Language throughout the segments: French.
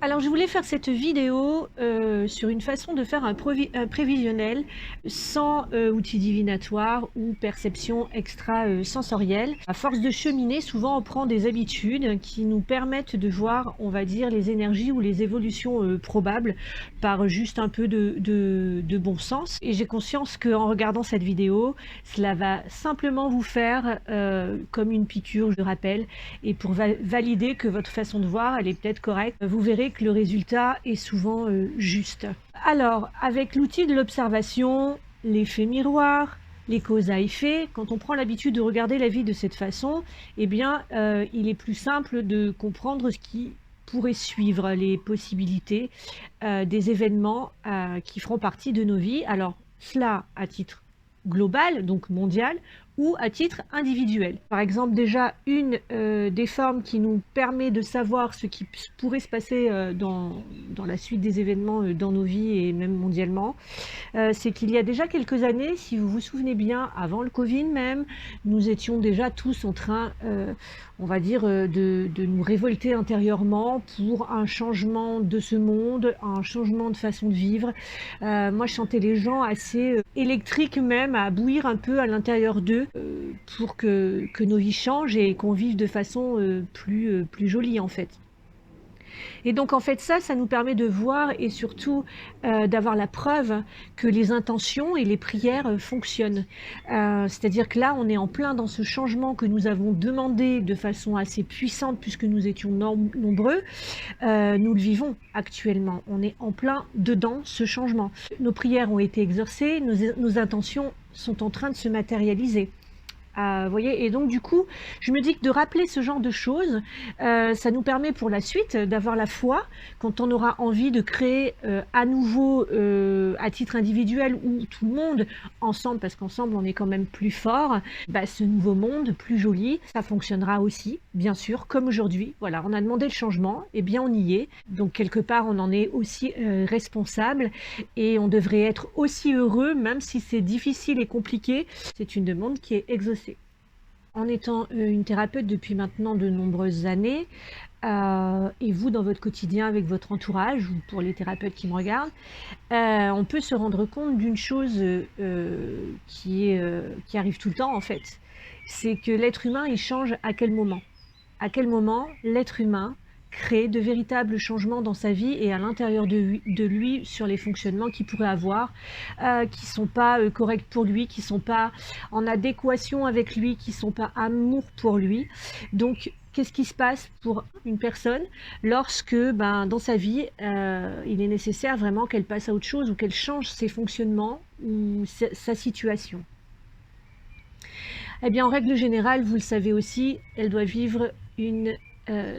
Alors, je voulais faire cette vidéo sur une façon de faire un prévisionnel sans outils divinatoires ou perception extra-sensorielle. À force de cheminer, souvent on prend des habitudes qui nous permettent de voir, on va dire, les énergies ou les évolutions probables par juste un peu de bon sens. Et j'ai conscience qu'en regardant cette vidéo, cela va simplement vous faire comme une piqûre, je rappelle, et pour valider que votre façon de voir, elle est peut-être correcte, vous verrez que le résultat est souvent juste. Alors, avec l'outil de l'observation, l'effet miroir, les causes à effet, quand on prend l'habitude de regarder la vie de cette façon, eh bien, il est plus simple de comprendre ce qui pourrait suivre, les possibilités des événements qui feront partie de nos vies. Alors, cela à titre global, donc mondial, ou à titre individuel. Par exemple, déjà, une des formes qui nous permet de savoir ce qui pourrait se passer dans la suite des événements dans nos vies et même mondialement, c'est qu'il y a déjà quelques années, si vous vous souvenez bien, avant le Covid même, nous étions déjà tous en train, on va dire, de nous révolter intérieurement pour un changement de ce monde, un changement de façon de vivre. Moi, je sentais les gens assez électriques même, à bouillir un peu à l'intérieur d'eux, pour que nos vies changent et qu'on vive de façon plus jolie en fait. Et donc en fait ça nous permet de voir et surtout d'avoir la preuve que les intentions et les prières fonctionnent. C'est-à-dire que là, on est en plein dans ce changement que nous avons demandé de façon assez puissante puisque nous étions nombreux. Nous le vivons actuellement. On est en plein dedans ce changement. Nos prières ont été exaucées, nos intentions sont en train de se matérialiser. Voyez, et donc du coup, je me dis que de rappeler ce genre de choses, ça nous permet pour la suite d'avoir la foi quand on aura envie de créer à nouveau, à titre individuel ou tout le monde ensemble, parce qu'ensemble on est quand même plus fort, bah, ce nouveau monde plus joli, ça fonctionnera aussi, bien sûr, comme aujourd'hui. Voilà, on a demandé le changement, et bien on y est. Donc quelque part, on en est aussi responsable et on devrait être aussi heureux, même si c'est difficile et compliqué. C'est une demande qui est exaucée. En étant une thérapeute depuis maintenant de nombreuses années, et vous dans votre quotidien avec votre entourage, ou pour les thérapeutes qui me regardent, on peut se rendre compte d'une chose qui arrive tout le temps en fait. C'est que l'être humain, il change à quel moment? À quel moment l'être humain crée de véritables changements dans sa vie et à l'intérieur de lui sur les fonctionnements qu'il pourrait avoir, qui sont pas corrects pour lui, qui sont pas en adéquation avec lui, qui sont pas amour pour lui. Donc, qu'est-ce qui se passe pour une personne lorsque, ben, dans sa vie, il est nécessaire vraiment qu'elle passe à autre chose ou qu'elle change ses fonctionnements ou sa situation? Eh bien, en règle générale, vous le savez aussi, elle doit vivre une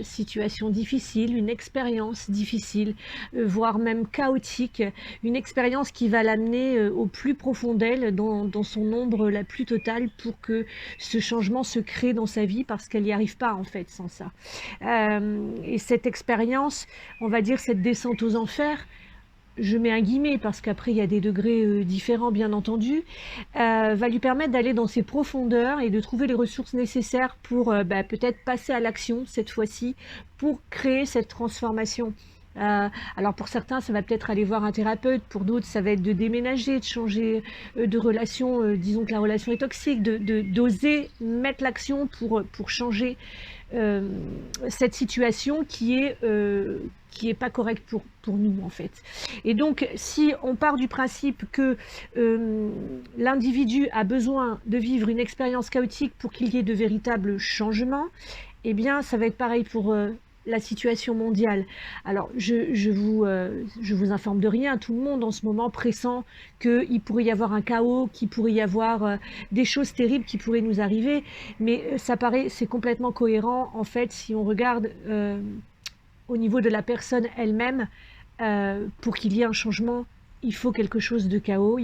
situation difficile, une expérience difficile, voire même chaotique, une expérience qui va l'amener au plus profond d'elle, dans son ombre la plus totale, pour que ce changement se crée dans sa vie, parce qu'elle n'y arrive pas en fait sans ça. Et cette expérience, on va dire cette descente aux enfers, je mets un guillemet parce qu'après il y a des degrés différents bien entendu, va lui permettre d'aller dans ses profondeurs et de trouver les ressources nécessaires pour bah, peut-être passer à l'action cette fois-ci, pour créer cette transformation. Alors pour certains, ça va peut-être aller voir un thérapeute, pour d'autres, ça va être de déménager, de changer de relation, disons que la relation est toxique, d'oser mettre l'action pour changer cette situation qui est pas correcte pour nous en fait. Et donc si on part du principe que l'individu a besoin de vivre une expérience chaotique pour qu'il y ait de véritables changements, eh bien ça va être pareil pour la situation mondiale. Alors je vous informe de rien, tout le monde en ce moment pressent qu'il pourrait y avoir un chaos, qu'il pourrait y avoir des choses terribles qui pourraient nous arriver, mais ça paraît, c'est complètement cohérent en fait si on regarde au niveau de la personne elle-même. Pour qu'il y ait un changement, il faut quelque chose de chaos,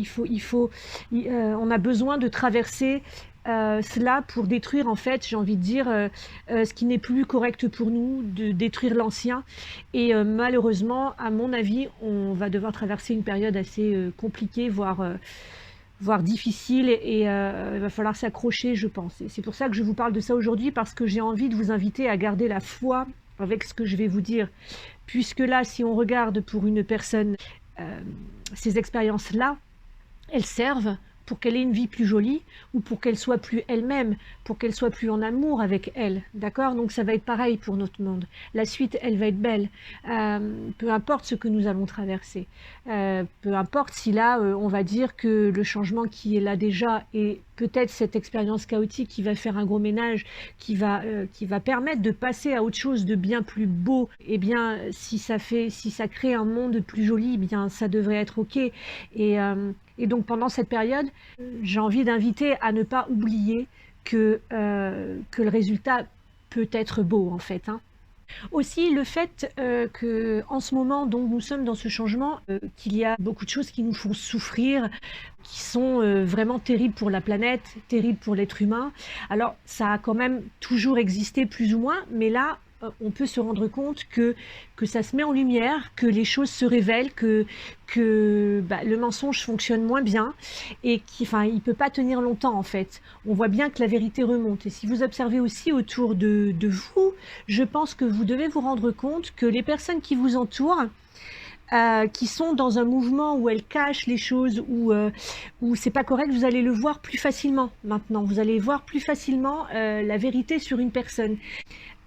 on a besoin de traverser cela pour détruire en fait, j'ai envie de dire, ce qui n'est plus correct pour nous, de détruire l'ancien. Et malheureusement, à mon avis, on va devoir traverser une période assez compliquée, voire difficile, et il va falloir s'accrocher, je pense. Et c'est pour ça que je vous parle de ça aujourd'hui, parce que j'ai envie de vous inviter à garder la foi avec ce que je vais vous dire, puisque là, si on regarde pour une personne, ces expériences-là, elles servent pour qu'elle ait une vie plus jolie ou pour qu'elle soit plus elle-même, pour qu'elle soit plus en amour avec elle, d'accord? Donc ça va être pareil pour notre monde. La suite, elle va être belle, peu importe ce que nous allons traverser, peu importe si là, on va dire que le changement qui est là déjà et peut-être cette expérience chaotique qui va faire un gros ménage, qui va permettre de passer à autre chose de bien plus beau, eh bien, si ça crée un monde plus joli, eh bien, ça devrait être OK. Et donc pendant cette période, j'ai envie d'inviter à ne pas oublier que le résultat peut être beau en fait, hein. Aussi le fait qu'en ce moment, donc, nous sommes dans ce changement, qu'il y a beaucoup de choses qui nous font souffrir, qui sont vraiment terribles pour la planète, terribles pour l'être humain. Alors ça a quand même toujours existé plus ou moins, mais là, on peut se rendre compte que ça se met en lumière, que les choses se révèlent, que bah, le mensonge fonctionne moins bien et enfin, il ne peut pas tenir longtemps en fait. On voit bien que la vérité remonte. Et si vous observez aussi autour de vous, je pense que vous devez vous rendre compte que les personnes qui vous entourent, qui sont dans un mouvement où elles cachent les choses, où c'est pas correct, vous allez le voir plus facilement maintenant. Vous allez voir plus facilement la vérité sur une personne.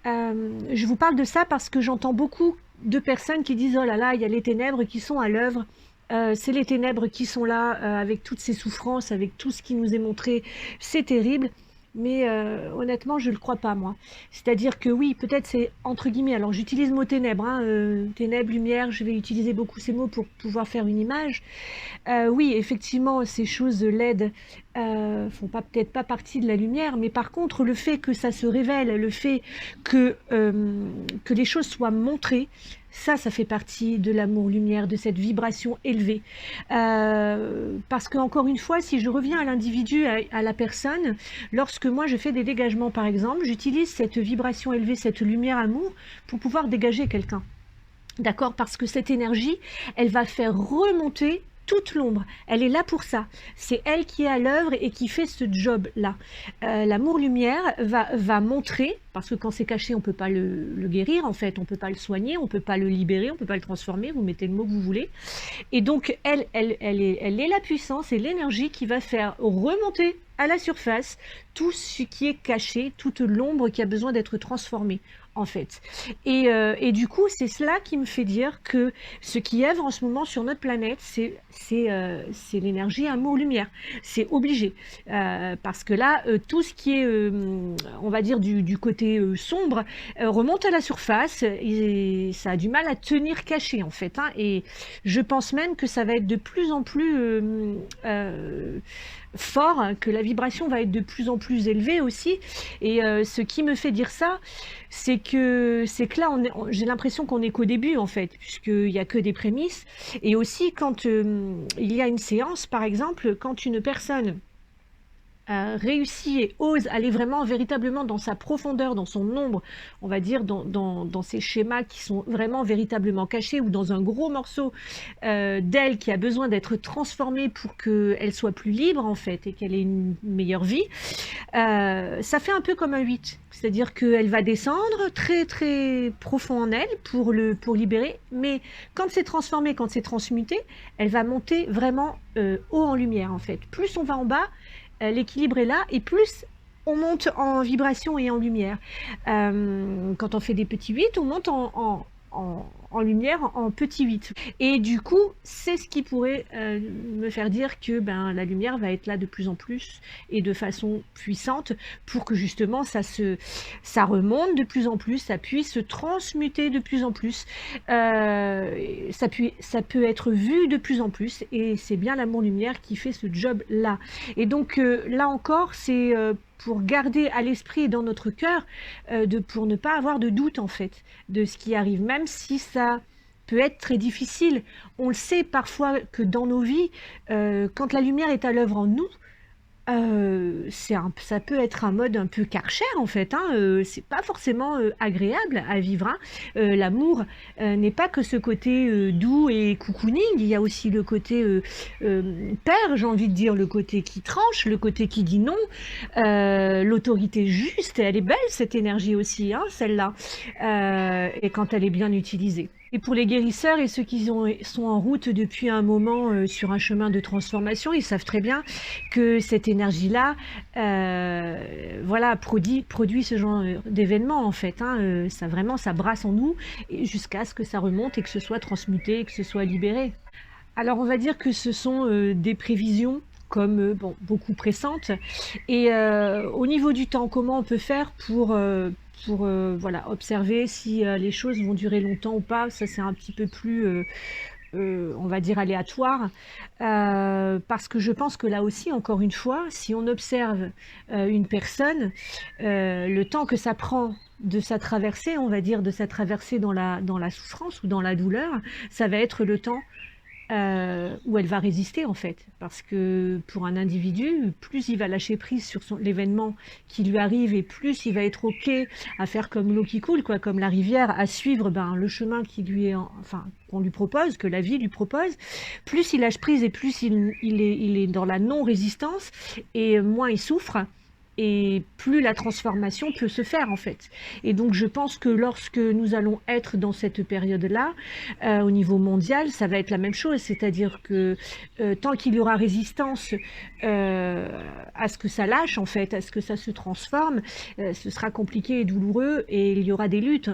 Je vous parle de ça parce que j'entends beaucoup de personnes qui disent: oh là là, il y a les ténèbres qui sont à l'œuvre. C'est les ténèbres qui sont là, avec toutes ces souffrances, avec tout ce qui nous est montré, c'est terrible. Mais honnêtement, je ne le crois pas, moi. C'est-à-dire que oui, peut-être c'est entre guillemets, alors j'utilise le mot ténèbres, hein, ténèbres, lumière, je vais utiliser beaucoup ces mots pour pouvoir faire une image. Oui, effectivement, ces choses laides font peut-être pas partie de la lumière, mais par contre, le fait que ça se révèle, le fait que les choses soient montrées, ça fait partie de l'amour-lumière, de cette vibration élevée. Parce que, encore une fois, si je reviens à l'individu, à la personne, lorsque moi je fais des dégagements, par exemple, j'utilise cette vibration élevée, cette lumière amour, pour pouvoir dégager quelqu'un. D'accord? Parce que cette énergie, elle va faire remonter toute l'ombre. Elle est là pour ça. C'est elle qui est à l'œuvre et qui fait ce job-là. L'amour-lumière va montrer, parce que quand c'est caché, on ne peut pas le guérir, en fait, on ne peut pas le soigner, on ne peut pas le libérer, on ne peut pas le transformer, vous mettez le mot que vous voulez. Et donc, elle est la puissance et l'énergie qui va faire remonter à la surface tout ce qui est caché, toute l'ombre qui a besoin d'être transformée, en fait. Et du coup, c'est cela qui me fait dire que ce qui œuvre en ce moment sur notre planète, c'est l'énergie amour-lumière. C'est obligé. Parce que là, tout ce qui est, on va dire, du côté sombre, remonte à la surface et ça a du mal à tenir caché, en fait, hein. Et je pense même que ça va être de plus en plus fort, que la vibration va être de plus en plus élevée aussi. Et ce qui me fait dire ça, c'est que là, j'ai l'impression qu'on n'est qu'au début, en fait, puisqu'il n'y a que des prémices. Et aussi, quand il y a une séance, par exemple, quand une personne réussit et ose aller vraiment véritablement dans sa profondeur, dans son ombre, on va dire dans ces schémas qui sont vraiment véritablement cachés, ou dans un gros morceau d'elle qui a besoin d'être transformé pour qu'elle soit plus libre en fait et qu'elle ait une meilleure vie, ça fait un peu comme un 8, c'est-à-dire qu'elle va descendre très très profond en elle pour libérer, mais quand c'est transformé, quand c'est transmuté, elle va monter vraiment haut en lumière en fait. Plus on va en bas, l'équilibre est là, et plus on monte en vibration et en lumière. Quand on fait des petits 8, on monte en lumière en petit 8. Et du coup, c'est ce qui pourrait me faire dire que la lumière va être là de plus en plus et de façon puissante pour que justement ça remonte de plus en plus, ça puisse se transmuter de plus en plus, ça peut être vu de plus en plus, et c'est bien l'amour-lumière qui fait ce job-là. Et donc là encore, c'est pour garder à l'esprit et dans notre cœur, pour ne pas avoir de doute en fait de ce qui arrive, même si ça peut être très difficile. On le sait parfois que dans nos vies, quand la lumière est à l'œuvre en nous, Ça peut être un mode un peu Karcher en fait, hein, c'est pas forcément, agréable à vivre, hein. L'amour, n'est pas que ce côté, doux et cocooning, il y a aussi le côté, père, j'ai envie de dire, le côté qui tranche, le côté qui dit non, l'autorité juste, elle est belle cette énergie aussi, hein, celle-là, et quand elle est bien utilisée. Et pour les guérisseurs et ceux qui sont en route depuis un moment, sur un chemin de transformation, ils savent très bien que cette énergie-là, voilà, produit ce genre d'événement en fait, hein, ça vraiment, ça brasse en nous et jusqu'à ce que ça remonte et que ce soit transmuté, que ce soit libéré. Alors on va dire que ce sont, des prévisions comme, bon, beaucoup pressantes et au niveau du temps, comment on peut faire pour, voilà, observer si, les choses vont durer longtemps ou pas? Ça, c'est un petit peu plus, on va dire aléatoire, parce que je pense que là aussi, encore une fois, si on observe, une personne, le temps que ça prend de sa traversée, on va dire, de sa traversée dans la souffrance ou dans la douleur, ça va être le temps où elle va résister en fait. Parce que pour un individu, plus il va lâcher prise sur l'événement qui lui arrive et plus il va être OK à faire comme l'eau qui coule, quoi, comme la rivière, à suivre ben, le chemin qui lui est, enfin, qu'on lui propose, que la vie lui propose, plus il lâche prise et plus il est dans la non-résistance et moins il souffre et plus la transformation peut se faire en fait. Et donc je pense que lorsque nous allons être dans cette période-là, au niveau mondial, ça va être la même chose, c'est-à-dire que tant qu'il y aura résistance à ce que ça lâche en fait, à ce que ça se transforme, ce sera compliqué et douloureux et il y aura des luttes.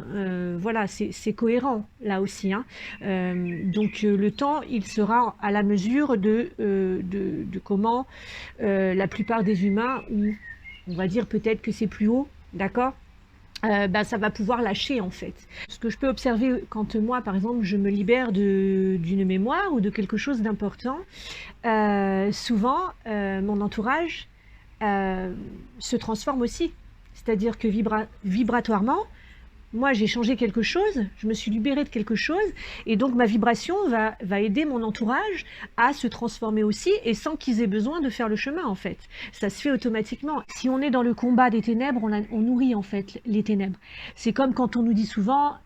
Voilà, c'est cohérent là aussi, hein. Donc le temps, il sera à la mesure de comment la plupart des humains, ou on va dire peut-être que c'est plus haut, d'accord? Ben, ça va pouvoir lâcher en fait. Ce que je peux observer quand moi, par exemple, je me libère d'une mémoire ou de quelque chose d'important, souvent, mon entourage se transforme aussi. C'est-à-dire que vibratoirement, moi, j'ai changé quelque chose, je me suis libérée de quelque chose, et donc ma vibration va aider mon entourage à se transformer aussi, et sans qu'ils aient besoin de faire le chemin, en fait. Ça se fait automatiquement. Si on est dans le combat des ténèbres, on nourrit, en fait, les ténèbres. C'est comme quand on nous dit souvent,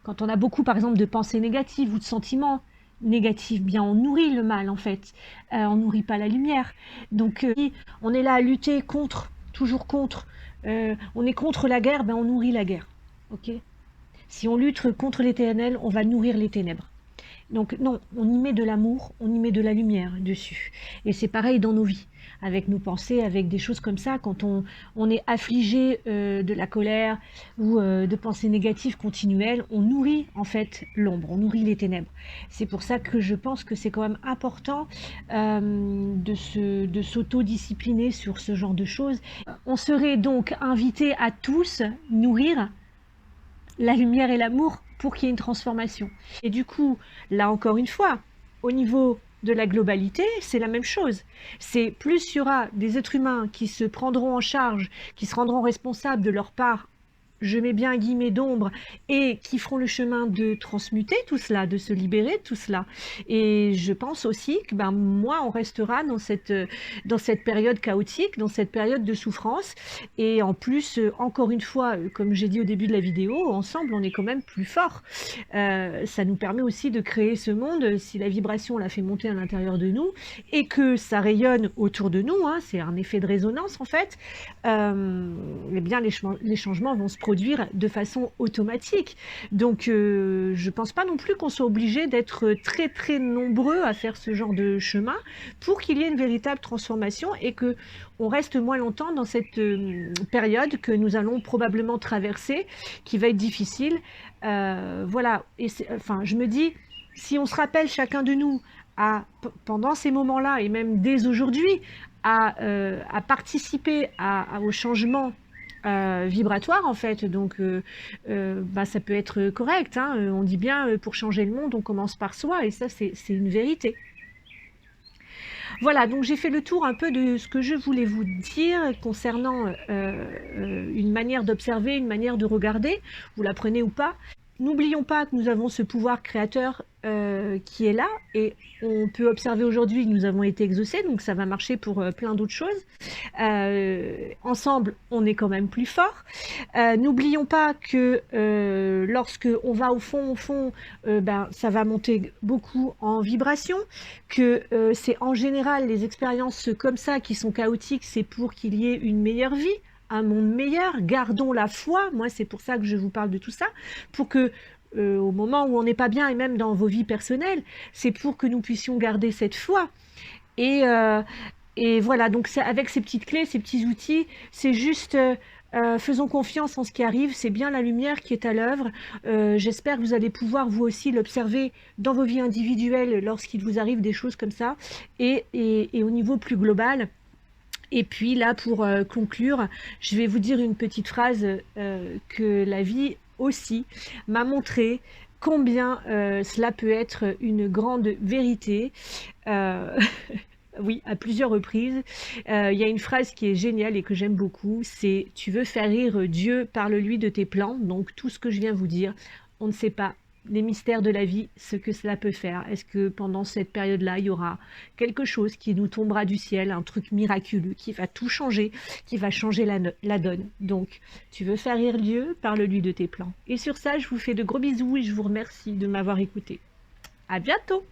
quand on a beaucoup, par exemple, de pensées négatives ou de sentiments négatifs, bien on nourrit le mal, en fait. On nourrit pas la lumière. Donc, on est là à lutter contre, toujours contre, on est contre la guerre, ben on nourrit la guerre. Ok? Si on lutte contre les ténèbres, on va nourrir les ténèbres. Donc non, on y met de l'amour, on y met de la lumière dessus. Et c'est pareil dans nos vies, avec nos pensées, avec des choses comme ça, quand on est affligé de la colère ou de pensées négatives continuelles, on nourrit en fait l'ombre, on nourrit les ténèbres. C'est pour ça que je pense que c'est quand même important de s'auto-discipliner sur ce genre de choses. On serait donc invité à tous nourrir la lumière et l'amour pour qu'il y ait une transformation. Et du coup, là encore une fois, au niveau de la globalité, c'est la même chose. C'est plus il y aura des êtres humains qui se prendront en charge, qui se rendront responsables de leur part, je mets bien guillemets d'ombre, et qui feront le chemin de transmuter tout cela, de se libérer de tout cela. Et je pense aussi que ben, moi, on restera dans cette période chaotique, dans cette période de souffrance. Et en plus, encore une fois, comme j'ai dit au début de la vidéo, ensemble, on est quand même plus fort. Ça nous permet aussi de créer ce monde, si la vibration la fait monter à l'intérieur de nous, et que ça rayonne autour de nous, hein, c'est un effet de résonance en fait, eh bien les changements vont se produire de façon automatique. Donc je pense pas non plus qu'on soit obligé d'être très très nombreux à faire ce genre de chemin pour qu'il y ait une véritable transformation et que on reste moins longtemps dans cette période que nous allons probablement traverser, qui va être difficile. Voilà, et enfin je me dis, si on se rappelle chacun de nous pendant ces moments-là et même dès aujourd'hui à participer au changement vibratoire en fait, donc bah, ça peut être correct, hein. On dit bien pour changer le monde on commence par soi et ça c'est une vérité. Voilà, donc j'ai fait le tour un peu de ce que je voulais vous dire concernant une manière d'observer, une manière de regarder, vous la prenez ou pas. n'oublions pas que nous avons ce pouvoir créateur qui est là, et on peut observer aujourd'hui que nous avons été exaucés, donc ça va marcher pour plein d'autres choses. Ensemble, on est quand même plus fort. N'oublions pas que lorsque on va au fond, ben, ça va monter beaucoup en vibration, que c'est en général les expériences comme ça qui sont chaotiques, c'est pour qu'il y ait une meilleure vie, un monde meilleur. Gardons la foi, moi c'est pour ça que je vous parle de tout ça, pour que au moment où on n'est pas bien, et même dans vos vies personnelles, c'est pour que nous puissions garder cette foi. Et, euh, et voilà, donc avec ces petites clés, ces petits outils, c'est juste faisons confiance en ce qui arrive, c'est bien la lumière qui est à l'œuvre. J'espère que vous allez pouvoir vous aussi l'observer dans vos vies individuelles lorsqu'il vous arrive des choses comme ça, et au niveau plus global. Et puis là, pour conclure, je vais vous dire une petite phrase que la vie aussi m'a montré combien cela peut être une grande vérité. Euh, oui, à plusieurs reprises. Il y a une phrase qui est géniale et que j'aime beaucoup, c'est: tu veux faire rire Dieu, parle-lui de tes plans. Donc tout ce que je viens vous dire, on ne sait pas les mystères de la vie, ce que cela peut faire. Est-ce que pendant cette période-là, il y aura quelque chose qui nous tombera du ciel, un truc miraculeux qui va tout changer, qui va changer la donne. Donc, tu veux faire rire Dieu, parle-lui de tes plans. Et sur ça, je vous fais de gros bisous et je vous remercie de m'avoir écouté. À bientôt!